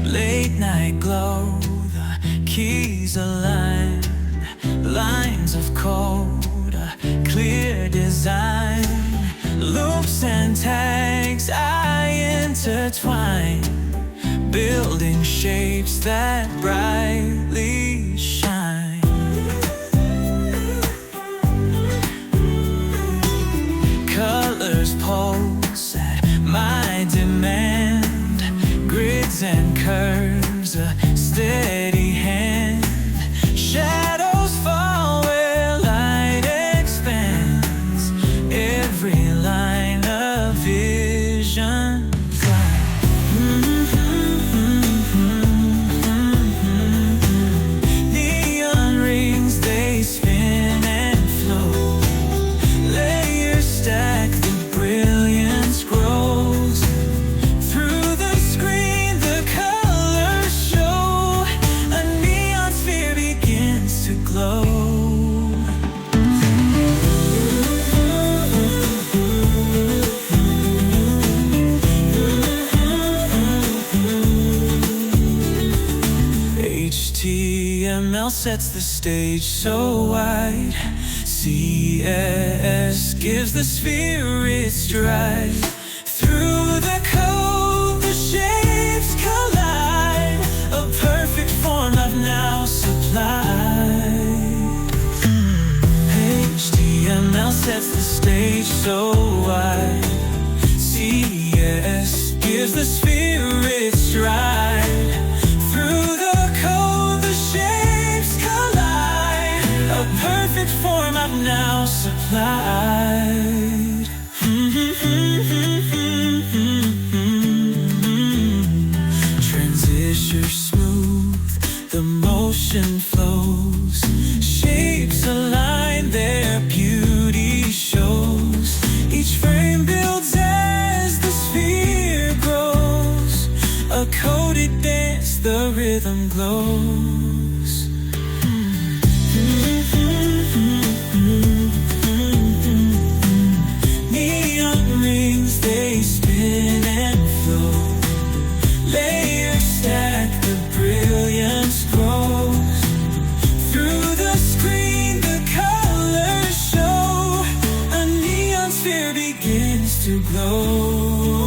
Late night glow, the keys align, lines of code, a clear design, loops and tags I intertwine, building shapes that brightly shine. Colors pulse at my demand, grids and curves, a steady hand. Shadows fall where light expands, every line of vision neon rings, they spin and flow. Layers stack, the brilliance grows. Through the screen, the colors show. A neon sphere begins to glow. HTML sets the stage so wide. CSS gives the sphere its stride. Through the code, the shapes collide. A perfect form I've now supplied. HTML sets the stage so wide. CSS gives the sphere its stride. Through the code, the shapes collide. A perfect form I've now supplied. Transition smooth, the motion flows. Shapes align, their beauty shows. Each frame builds as the sphere grows. A coded dance, the rhythm glows. Neon rings, they spin and flow. Layers stack, the brilliance grows. Through the screen, the colors show. A neon sphere begins to glow.